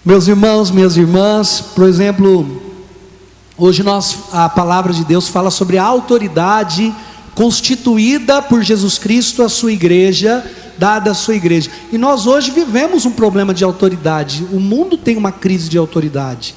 Meus irmãos, minhas irmãs, por exemplo, hoje a palavra de Deus fala sobre a autoridade constituída por Jesus Cristo, a sua igreja, dada à sua igreja. E nós hoje vivemos um problema de autoridade. O mundo tem uma crise de autoridade.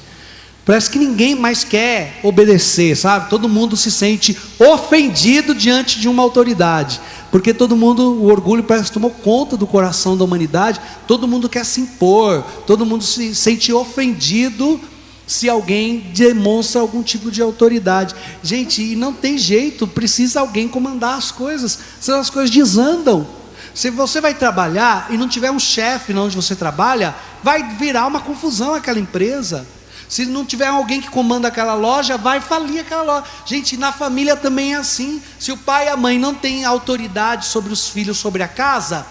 Parece que ninguém mais quer obedecer, sabe? Todo mundo se sente ofendido diante de uma autoridade, porque todo mundo, o orgulho parece que tomou conta do coração da humanidade. Todo mundo quer se impor, todo mundo se sente ofendido se alguém demonstra algum tipo de autoridade. Gente, e não tem jeito, precisa alguém comandar as coisas, senão as coisas desandam. Se você vai trabalhar e não tiver um chefe onde você trabalha, vai virar uma confusão aquela empresa. Se não tiver alguém que comanda aquela loja, vai falir aquela loja. Gente, na família também é assim. Se o pai e a mãe não têm autoridade sobre os filhos, sobre a casa,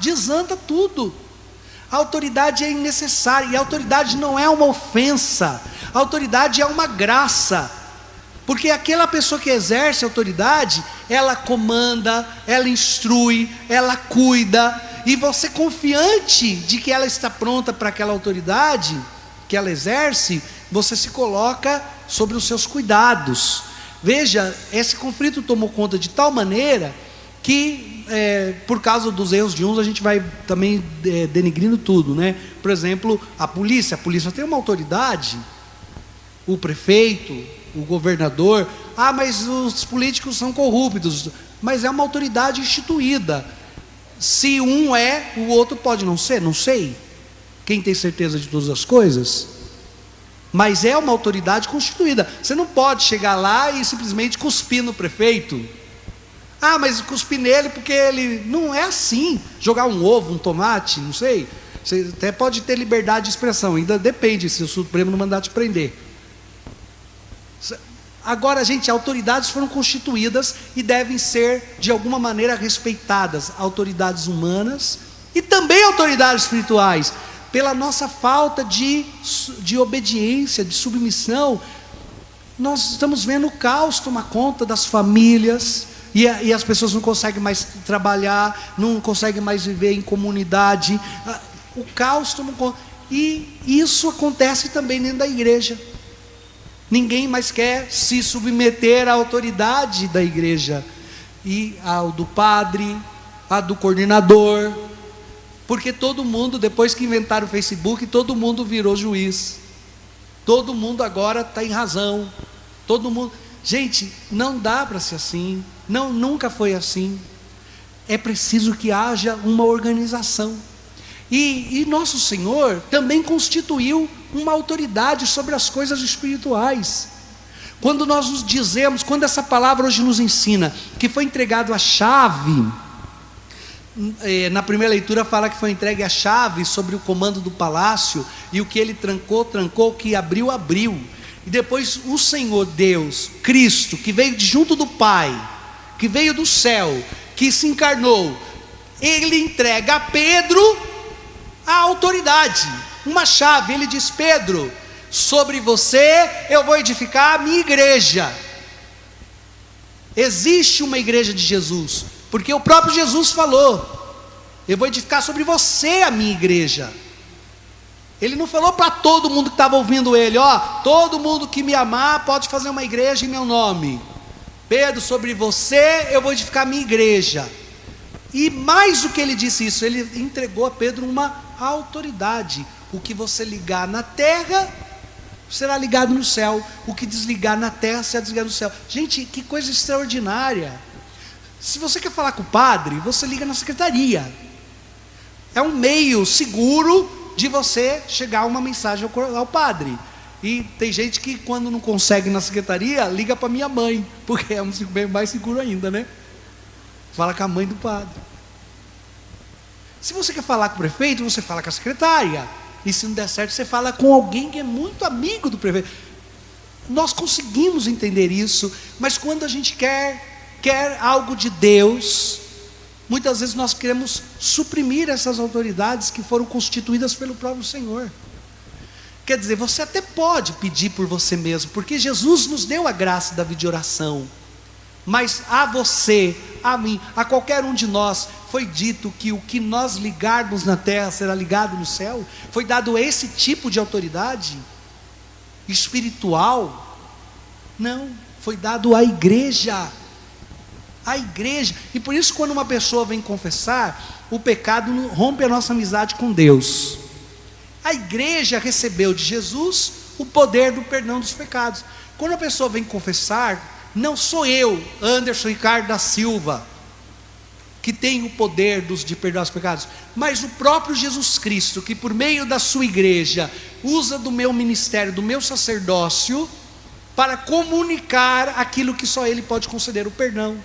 desanda tudo. A autoridade é necessária, e a autoridade não é uma ofensa, a autoridade é uma graça, porque aquela pessoa que exerce autoridade, ela comanda, ela instrui, ela cuida, e você, confiante de que ela está pronta para aquela autoridade que ela exerce, você se coloca sobre os seus cuidados. Veja, esse conflito tomou conta de tal maneira que, por causa dos erros de uns, a gente vai também denegrindo tudo, né? Por exemplo, a polícia tem uma autoridade, o prefeito, o governador. Mas os políticos são corruptos. Mas é uma autoridade instituída. Se um é, o outro pode não ser, não sei. Quem tem certeza de todas as coisas? Mas é uma autoridade constituída. Você não pode chegar lá e simplesmente cuspir no prefeito. Mas cuspir nele porque ele... Não é assim. Jogar um ovo, um tomate, não sei. Você até pode ter liberdade de expressão, ainda depende se o Supremo não mandar te prender. Agora, gente, autoridades foram constituídas e devem ser de alguma maneira respeitadas. Autoridades humanas e também autoridades espirituais. Pela nossa falta de obediência, de submissão, nós estamos vendo o caos tomar conta das famílias, e as pessoas não conseguem mais trabalhar, não conseguem mais viver em comunidade. O caos toma conta, e isso acontece também dentro da igreja. Ninguém mais quer se submeter à autoridade da igreja, e ao do padre, a do coordenador, porque todo mundo, depois que inventaram o Facebook, todo mundo virou juiz, todo mundo agora está em razão, todo mundo. Gente, não dá para ser assim, não, nunca foi assim. É preciso que haja uma organização, e nosso Senhor também constituiu uma autoridade sobre as coisas espirituais. Quando nós nos dizemos, quando essa palavra hoje nos ensina que foi entregado a chave, na primeira leitura fala que foi entregue a chave sobre o comando do palácio, e o que ele trancou, o que abriu, abriu. E depois o Senhor Deus, Cristo, que veio de junto do Pai, que veio do céu, que se encarnou, ele entrega a Pedro a autoridade, uma chave. Ele diz: Pedro, sobre você eu vou edificar a minha igreja. Existe uma igreja de Jesus, porque o próprio Jesus falou: eu vou edificar sobre você a minha igreja. Ele não falou para todo mundo que estava ouvindo ele: todo mundo que me amar pode fazer uma igreja em meu nome. Pedro, sobre você eu vou edificar a minha igreja. E mais do que ele disse isso, ele entregou a Pedro uma autoridade. O que você ligar na terra será ligado no céu, o que desligar na terra será desligado no céu. Gente, que coisa extraordinária. Se você quer falar com o padre, você liga na secretaria. É um meio seguro de você chegar uma mensagem ao padre. E tem gente que, quando não consegue na secretaria, liga para minha mãe, porque é bem mais seguro ainda, né? Fala com a mãe do padre. Se você quer falar com o prefeito, você fala com a secretária. E se não der certo, você fala com alguém que é muito amigo do prefeito. Nós conseguimos entender isso, mas quando a gente quer algo de Deus, muitas vezes nós queremos suprimir essas autoridades que foram constituídas pelo próprio Senhor. Quer dizer, você até pode pedir por você mesmo, porque Jesus nos deu a graça da vida de oração. Mas a você, a mim, a qualquer um de nós, foi dito que o que nós ligarmos na terra será ligado no céu? Foi dado esse tipo de autoridade espiritual? Não, foi dado à igreja. A igreja. E por isso, quando uma pessoa vem confessar, o pecado rompe a nossa amizade com Deus. A igreja recebeu de Jesus o poder do perdão dos pecados. Quando a pessoa vem confessar, não sou eu, Anderson Ricardo da Silva, que tem o poder de perdoar os pecados, mas o próprio Jesus Cristo, que por meio da sua igreja usa do meu ministério, do meu sacerdócio, para comunicar aquilo que só Ele pode conceder, o perdão.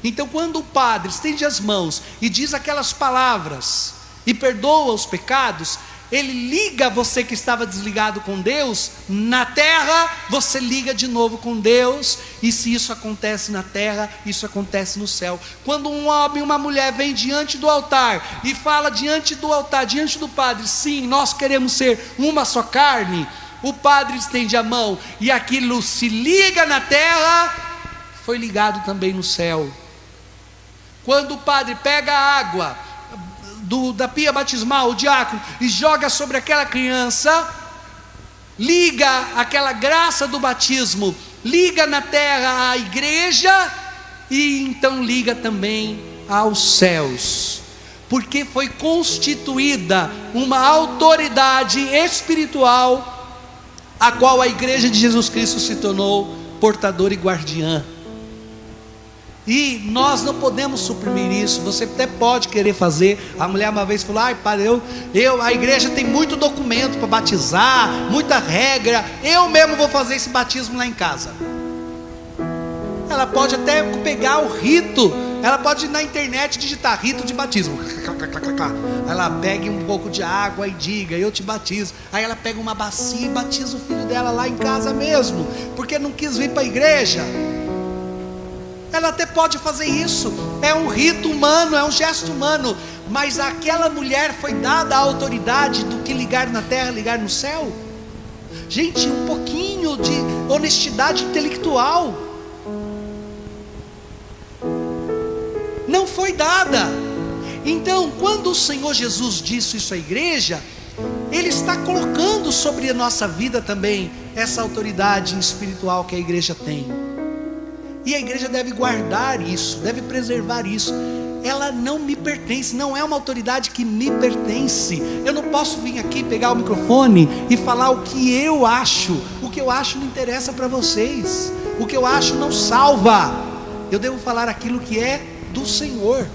Então, quando o padre estende as mãos e diz aquelas palavras e perdoa os pecados, ele liga você que estava desligado com Deus na terra, você liga de novo com Deus. E se isso acontece na terra, isso acontece no céu. Quando um homem e uma mulher vêm diante do altar e fala diante do altar, diante do padre: sim, nós queremos ser uma só carne, o padre estende a mão e aquilo se liga na terra, foi ligado também no céu. Quando o padre pega a água da pia batismal, o diácono, e joga sobre aquela criança, liga aquela graça do batismo, liga na terra a igreja, e então liga também aos céus, porque foi constituída uma autoridade espiritual, a qual a igreja de Jesus Cristo se tornou portadora e guardiã. E nós não podemos suprimir isso. Você até pode querer fazer. A mulher uma vez falou: ai padre, a igreja tem muito documento para batizar, muita regra, eu mesmo vou fazer esse batismo lá em casa. Ela pode até pegar o rito, ela pode ir na internet digitar rito de batismo. Ela pega um pouco de água e diga: eu te batizo. Aí ela pega uma bacia e batiza o filho dela lá em casa mesmo, porque não quis vir para a igreja. Ela até pode fazer isso, é um rito humano, é um gesto humano, mas àquela mulher foi dada a autoridade do que ligar na terra, ligar no céu. Gente, um pouquinho de honestidade intelectual não foi dada. Então, quando o Senhor Jesus disse isso à igreja, Ele está colocando sobre a nossa vida também essa autoridade espiritual que a igreja tem. E a igreja deve guardar isso, deve preservar isso. Ela não me pertence, não é uma autoridade que me pertence. Eu não posso vir aqui pegar o microfone e falar o que eu acho. O que eu acho não interessa para vocês. O que eu acho não salva. Eu devo falar aquilo que é do Senhor,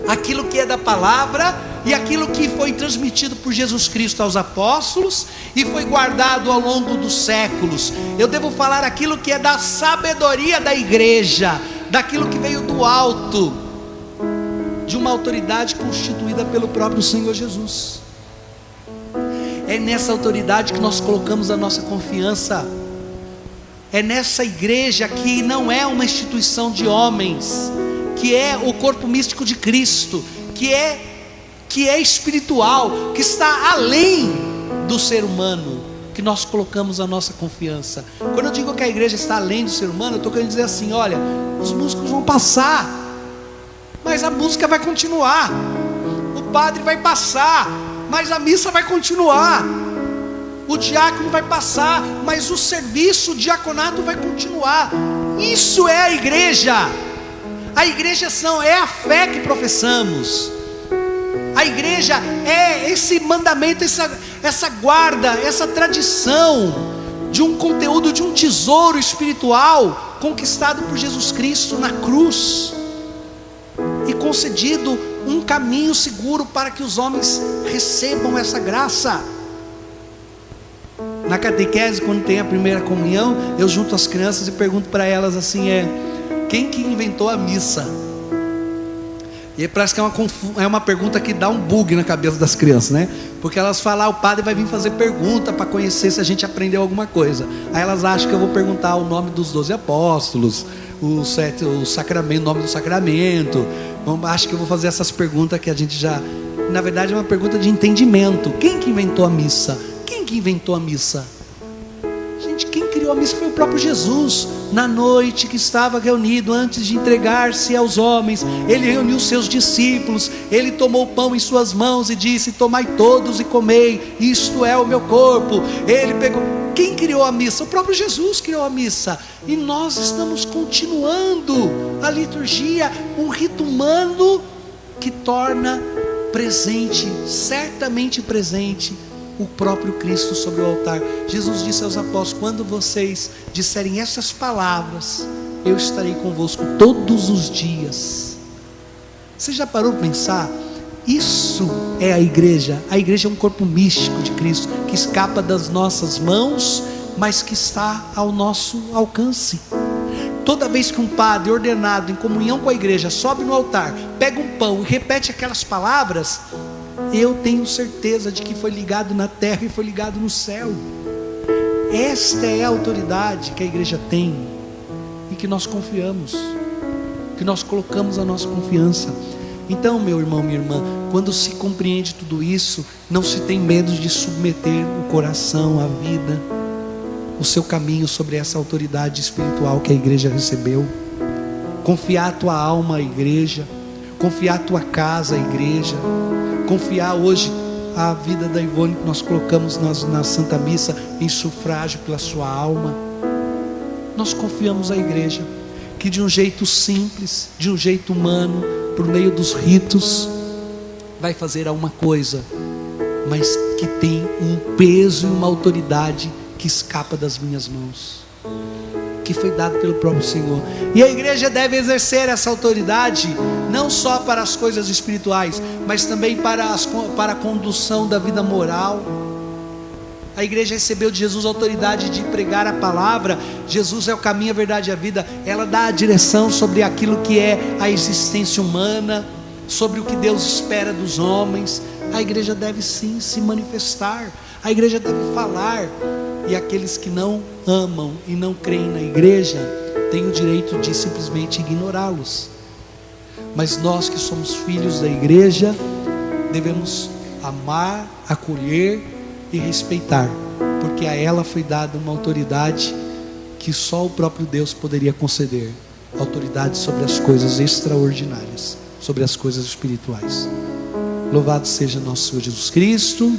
aquilo que é da palavra, e aquilo que foi transmitido por Jesus Cristo aos apóstolos e foi guardado ao longo dos séculos. Eu devo falar aquilo que é da sabedoria da igreja, daquilo que veio do alto, de uma autoridade constituída pelo próprio Senhor Jesus. É nessa autoridade que nós colocamos a nossa confiança. É nessa igreja que não é uma instituição de homens, que é o corpo místico de Cristo, que é espiritual, que está além do ser humano, que nós colocamos a nossa confiança. Quando eu digo que a igreja está além do ser humano, eu estou querendo dizer assim: olha, os músicos vão passar, mas a música vai continuar, o padre vai passar, mas a missa vai continuar, o diácono vai passar, mas o serviço, o diaconato vai continuar. Isso é a igreja. A igreja é a fé que professamos. A igreja é esse mandamento, essa guarda, essa tradição de um conteúdo, de um tesouro espiritual conquistado por Jesus Cristo na cruz e concedido um caminho seguro para que os homens recebam essa graça. Na catequese, quando tem a primeira comunhão, eu junto as crianças e pergunto para elas assim: quem que inventou a missa? E parece que é uma pergunta que dá um bug na cabeça das crianças, né? Porque elas falam: o padre vai vir fazer pergunta para conhecer se a gente aprendeu alguma coisa. Aí elas acham que eu vou perguntar o nome dos 12 apóstolos, o sacramento, o nome do sacramento. Acho que eu vou fazer essas perguntas que a gente já... Na verdade é uma pergunta de entendimento. Quem que inventou a missa? Quem que inventou a missa? Gente, quem criou a missa foi o próprio Jesus. Na noite que estava reunido, antes de entregar-se aos homens, ele reuniu seus discípulos, ele tomou o pão em suas mãos e disse: tomai todos e comei, isto é o meu corpo. Ele pegou. Quem criou a missa? O próprio Jesus criou a missa. E nós estamos continuando a liturgia, um rito humano que torna presente, certamente presente, o próprio Cristo sobre o altar. Jesus disse aos apóstolos: quando vocês disserem essas palavras, eu estarei convosco todos os dias. Você já parou para pensar? Isso é a igreja. A igreja é um corpo místico de Cristo, que escapa das nossas mãos, mas que está ao nosso alcance. Toda vez que um padre ordenado em comunhão com a igreja sobe no altar, pega um pão e repete aquelas palavras, eu tenho certeza de que foi ligado na terra e foi ligado no céu. Esta é a autoridade que a igreja tem e que nós confiamos, que nós colocamos a nossa confiança. Então, meu irmão, minha irmã, quando se compreende tudo isso, não se tem medo de submeter o coração, a vida, o seu caminho sobre essa autoridade espiritual que a igreja recebeu. Confiar a tua alma à igreja, confiar a tua casa à igreja, confiar hoje a vida da Ivone que nós colocamos na Santa Missa em sufrágio pela sua alma. Nós confiamos à igreja, que de um jeito simples, de um jeito humano, por meio dos ritos, vai fazer alguma coisa, mas que tem um peso e uma autoridade que escapa das minhas mãos, que foi dado pelo próprio Senhor. E a igreja deve exercer essa autoridade, não só para as coisas espirituais, mas também para a condução da vida moral. A igreja recebeu de Jesus a autoridade de pregar a palavra. Jesus é o caminho, a verdade e a vida. Ela dá a direção sobre aquilo que é a existência humana, sobre o que Deus espera dos homens. A igreja deve sim se manifestar, a igreja deve falar. E aqueles que não amam e não creem na igreja têm o direito de simplesmente ignorá-los. Mas nós que somos filhos da igreja devemos amar, acolher e respeitar, porque a ela foi dada uma autoridade que só o próprio Deus poderia conceder, autoridade sobre as coisas extraordinárias, sobre as coisas espirituais. Louvado seja nosso Senhor Jesus Cristo.